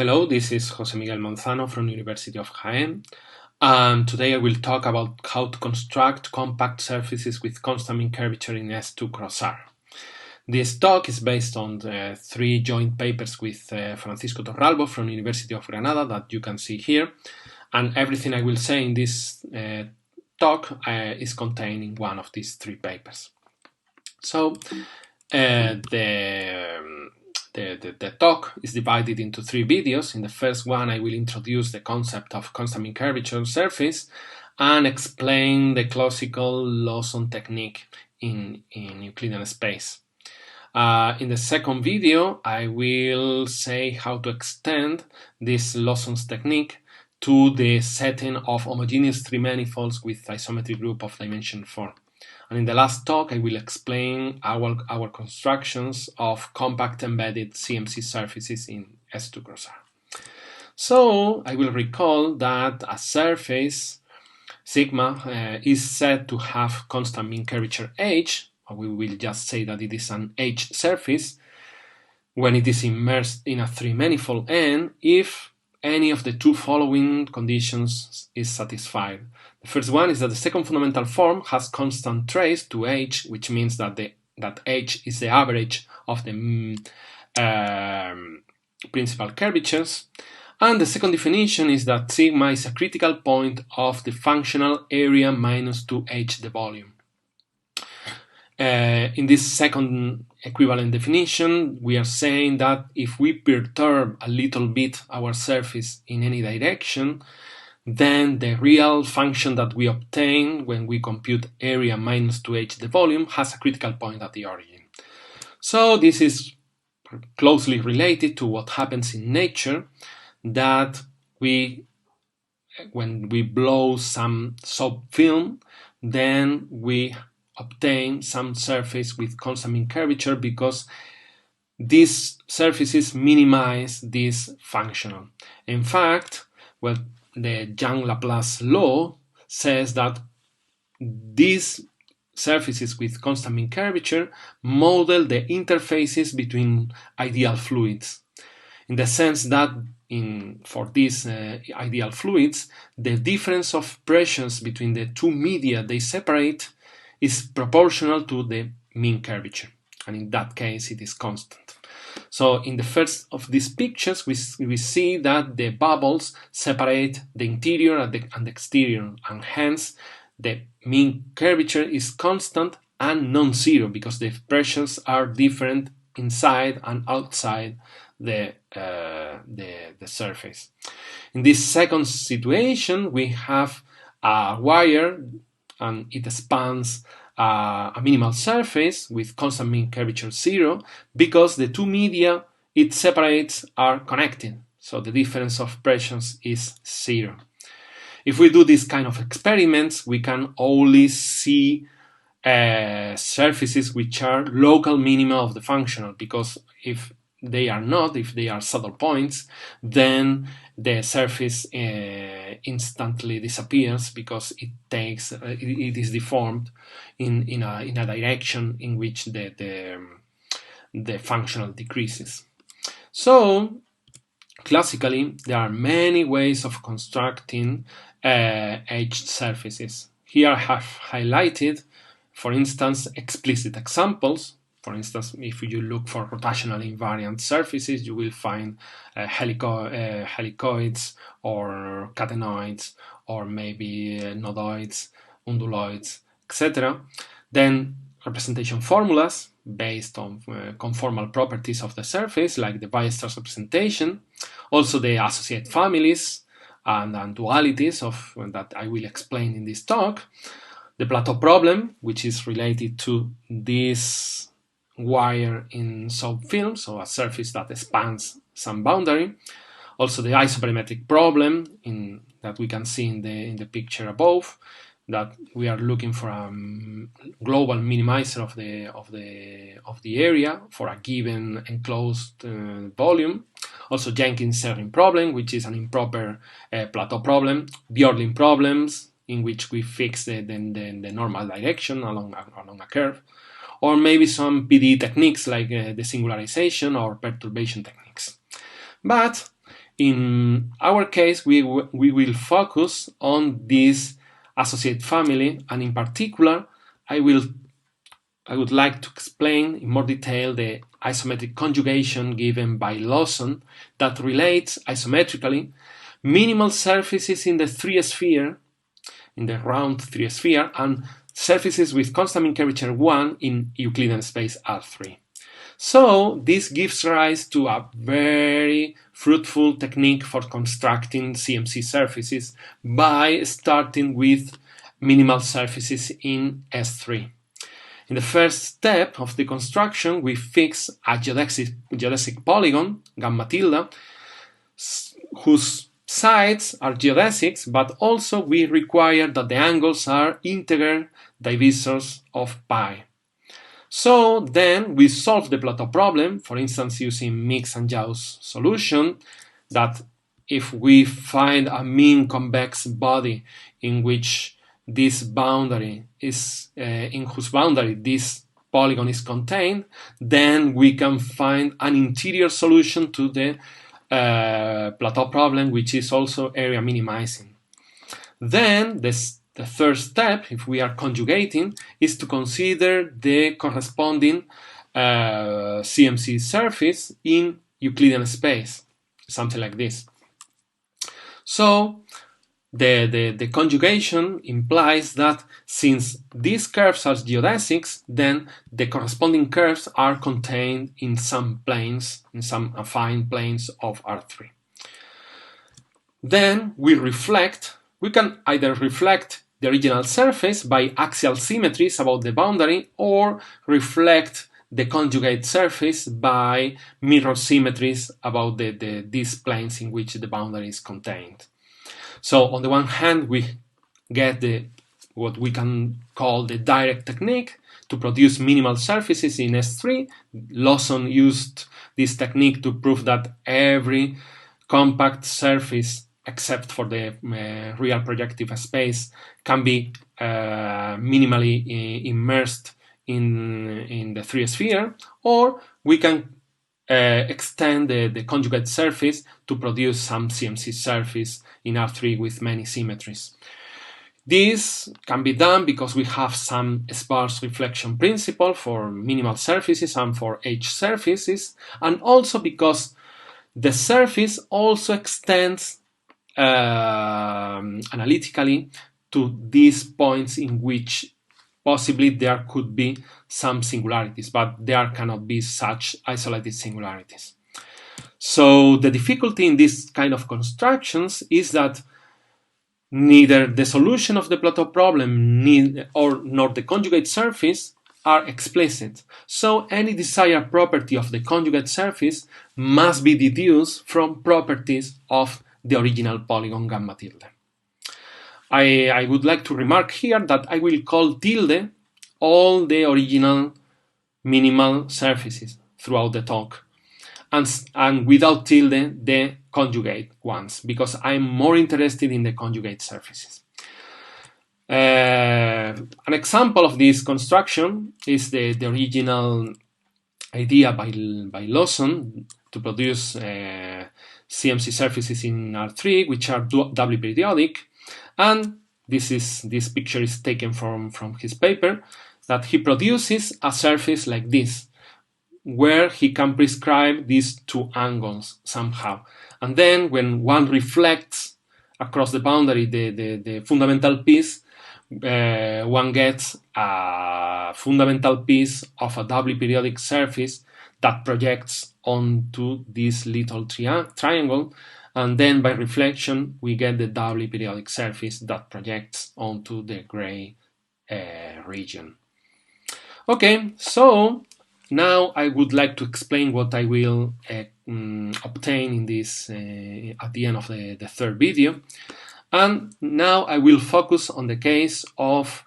Hello, this is José Miguel Manzano from University of Jaén. Today I will talk about how to construct compact surfaces with constant mean curvature in S2 cross R. This talk is based on the 3 joint papers with Francisco Torralbo from University of Granada that you can see here. And everything I will say in this talk is contained in one of these 3 papers. So the talk is divided into 3 videos. In the first one, I will introduce the concept of constant mean curvature surface and explain the classical Lawson technique in Euclidean space. In the second video, I will say how to extend this Lawson's technique to the setting of homogeneous 3 manifolds with isometry group of dimension 4. And in the last talk, I will explain our constructions of compact embedded CMC surfaces in S2 cross R. So I will recall that a surface sigma is said to have constant mean curvature H, or we will just say that it is an H surface when it is immersed in a 3 manifold N if any of the 2 following conditions is satisfied. The first one is that the second fundamental form has constant trace to H, which means that H is the average of the principal curvatures. And the second definition is that sigma is a critical point of the functional area minus 2H the volume. In this second equivalent definition, we are saying that if we perturb a little bit our surface in any direction, then the real function that we obtain when we compute area minus 2H the volume has a critical point at the origin. So this is closely related to what happens in nature, that when we blow some soap film, then we obtain some surface with constant mean curvature because these surfaces minimize this functional. In fact, well, the Young-Laplace law says that these surfaces with constant mean curvature model the interfaces between ideal fluids, in the sense that for these ideal fluids, the difference of pressures between the 2 media they separate is proportional to the mean curvature, and in that case it is constant. So in the first of these pictures, we see that the bubbles separate the interior and the exterior, and hence the mean curvature is constant and non-zero because the pressures are different inside and outside the surface. In this second situation, we have a wire and it spans a minimal surface with constant mean curvature 0 because the 2 media it separates are connected, so the difference of pressures is 0. If we do this kind of experiments, we can only see surfaces which are local minima of the functional, because if they are not, if they are saddle points, then the surface instantly disappears because it is deformed in a direction in which the functional decreases. So classically, there are many ways of constructing edged surfaces. Here I have highlighted, for instance, explicit examples. For instance, if you look for rotational invariant surfaces, you will find helicoids or catenoids, or maybe nodoids, unduloids, etc. Then representation formulas based on conformal properties of the surface, like the Weierstrass representation. Also the associate families and dualities that I will explain in this talk. The plateau problem, which is related to this wire in soap film, so a surface that spans some boundary. Also the isoperimetric problem that we can see in the picture above, that we are looking for a global minimizer of the area for a given enclosed volume. Also Jenkins-Serrin problem, which is an improper plateau problem. The Orlin problems, in which we fix the normal direction along a curve. Or maybe some PD techniques like the singularization or perturbation techniques. But in our case, we will focus on this associate family, and in particular, I would like to explain in more detail the isometric conjugation given by Lawson that relates isometrically minimal surfaces in the round 3 sphere, and surfaces with constant mean curvature 1 in Euclidean space R3. So this gives rise to a very fruitful technique for constructing CMC surfaces by starting with minimal surfaces in S3. In the first step of the construction, we fix a geodesic polygon, gamma tilde, whose sides are geodesics, but also we require that the angles are integer divisors of pi. So then we solve the plateau problem, for instance using Mix and Yau's solution, that if we find a mean convex body in which this boundary is, in whose boundary this polygon is contained, then we can find an interior solution to the plateau problem, which is also area minimizing. Then the third step, if we are conjugating, is to consider the corresponding CMC surface in Euclidean space, something like this. So the conjugation implies that since these curves are geodesics, then the corresponding curves are contained in some planes, in some affine planes of R3. Then we can either reflect the original surface by axial symmetries about the boundary, or reflect the conjugate surface by mirror symmetries about these planes in which the boundary is contained. So on the one hand, we get what we can call the direct technique to produce minimal surfaces in S3. Lawson used this technique to prove that every compact surface, except for the real projective space, can be minimally immersed in the 3 sphere, or we can extend the conjugate surface to produce some CMC surface in R3 with many symmetries. This can be done because we have some sparse reflection principle for minimal surfaces and for H surfaces, and also because the surface also extends analytically to these points in which possibly there could be some singularities, but there cannot be such isolated singularities. So the difficulty in this kind of constructions is that neither the solution of the plateau problem nor the conjugate surface are explicit. So any desired property of the conjugate surface must be deduced from properties of the original polygon gamma tilde. I would like to remark here that I will call tilde all the original minimal surfaces throughout the talk, and without tilde the conjugate ones, because I'm more interested in the conjugate surfaces. An example of this construction is the original idea by Lawson to produce CMC surfaces in R3, which are doubly periodic. And this picture is taken from his paper, that he produces a surface like this, where he can prescribe these two angles somehow. And then when one reflects across the boundary the fundamental piece, one gets a fundamental piece of a doubly periodic surface that projects onto this little triangle, and then by reflection we get the doubly periodic surface that projects onto the gray region. Okay, so now I would like to explain what I will obtain in this at the end of the third video. And now I will focus on the case of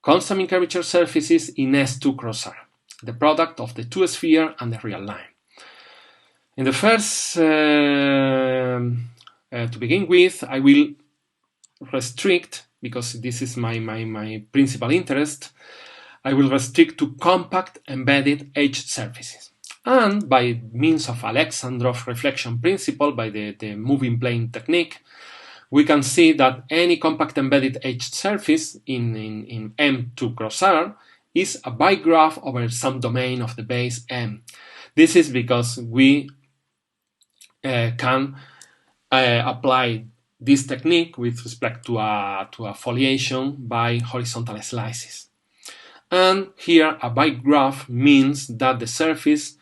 constant mean curvature surfaces in S2 cross R, the product of the 2 sphere and the real line. In the first, to begin with, I will restrict, because this is my principal interest, I will restrict to compact embedded H surfaces. And by means of Alexandrov reflection principle, by the moving plane technique, we can see that any compact embedded edge surface in M2 cross R is a bigraph over some domain of the base M. This is because we can apply this technique with respect to a foliation by horizontal slices. And here a bigraph means that the surface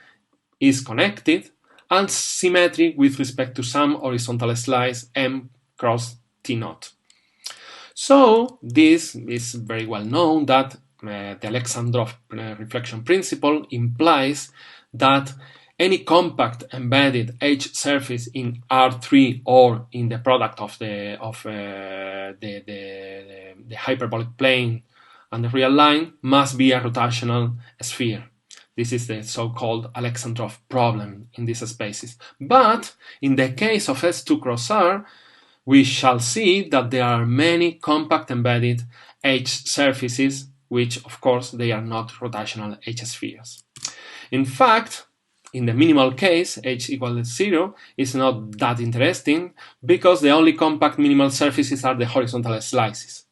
is connected and symmetric with respect to some horizontal slice M cross T naught. So this is very well known that the Alexandrov reflection principle implies that any compact embedded edge surface in R3 or in the product of the hyperbolic plane and the real line must be a rotational sphere. This is the so-called Alexandrov problem in these spaces. But in the case of S2 cross R, we shall see that there are many compact embedded edge surfaces, which of course they are not rotational edge spheres. In fact, in the minimal case, h equals 0 is not that interesting because the only compact minimal surfaces are the horizontal slices.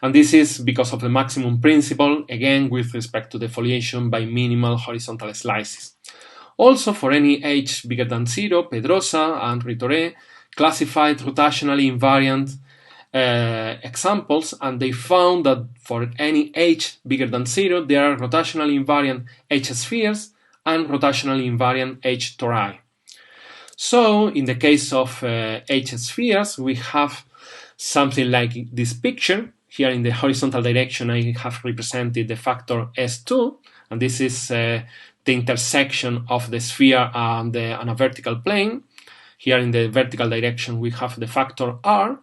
And this is because of the maximum principle, again with respect to the foliation by minimal horizontal slices. Also, for any h bigger than 0, Pedrosa and Ritoré classified rotationally invariant examples, and they found that for any h bigger than 0, there are rotationally invariant h spheres and rotationally invariant h tori. So, in the case of h spheres, we have something like this picture. Here in the horizontal direction, I have represented the factor S2, and this is the intersection of the sphere and a vertical plane. Here in the vertical direction, we have the factor R,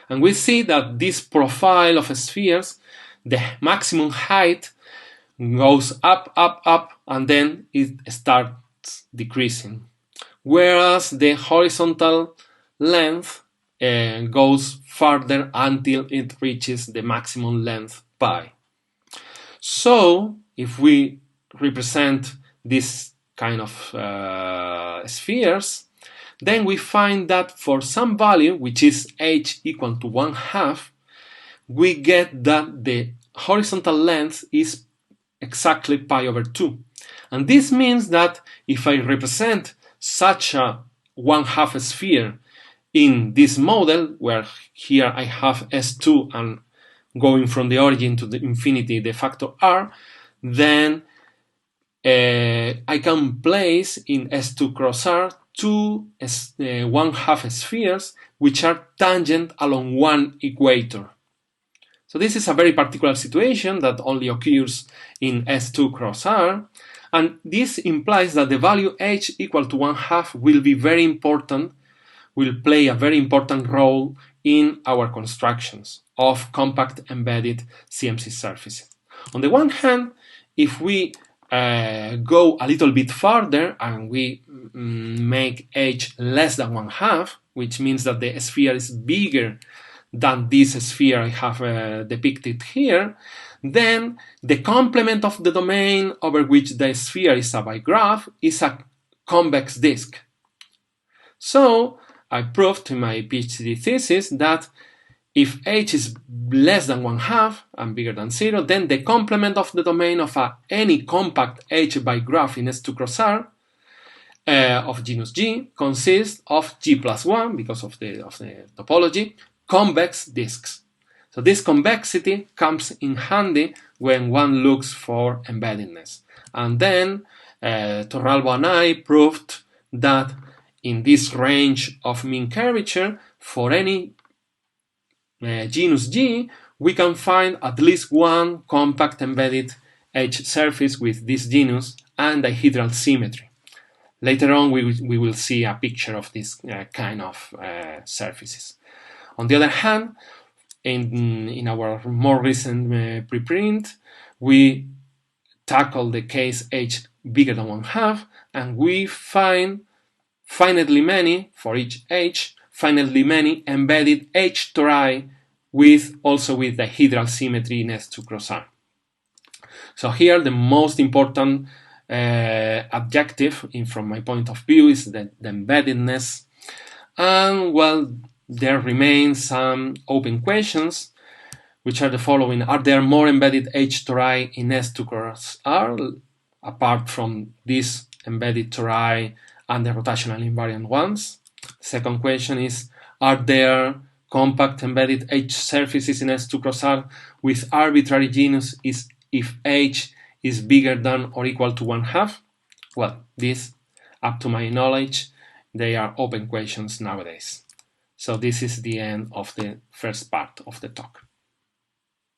and we see that this profile of spheres, the maximum height goes up, up, up, and then it starts decreasing. Whereas the horizontal length goes further until it reaches the maximum length pi. So, if we represent this kind of spheres, then we find that for some value, which is h equal to 1/2, we get that the horizontal length is exactly pi over 2. And this means that if I represent such a 1/2 sphere in this model, where here I have S2 and going from the origin to the infinity the factor R, then I can place in S2 cross R two 1/2 spheres which are tangent along one equator. So this is a very particular situation that only occurs in S2 cross R, and this implies that the value h equal to 1/2 will be very important, will play a very important role in our constructions of compact embedded CMC surfaces. On the one hand, if we go a little bit further and we make h less than 1/2, which means that the sphere is bigger than this sphere I have depicted here, then the complement of the domain over which the sphere is a bigraph is a convex disk. So I proved in my PhD thesis that if h is less than 1/2 and bigger than 0, then the complement of the domain of any compact h bigraph in S2 cross R of genus G consists of G plus 1, because of the topology, convex disks. So this convexity comes in handy when one looks for embeddedness. And then Torralbo and I proved that in this range of mean curvature, for any genus G, we can find at least one compact embedded edge surface with this genus and dihedral symmetry. Later on, we will see a picture of this kind of surfaces. On the other hand, in our more recent preprint, we tackle the case h bigger than 1/2, and we find finitely many, for each h, finitely many embedded h tori also with dihedral symmetry in S2 cross R. So here the most important objective, from my point of view, is the embeddedness. And well, there remain some open questions, which are the following. Are there more embedded H tori in S2 cross R, apart from these embedded tori and the rotational invariant ones? Second question is, are there compact embedded H surfaces in S2 cross R with arbitrary genus if H is bigger than or equal to 1/2? Well, this, up to my knowledge, they are open questions nowadays. So this is the end of the first part of the talk.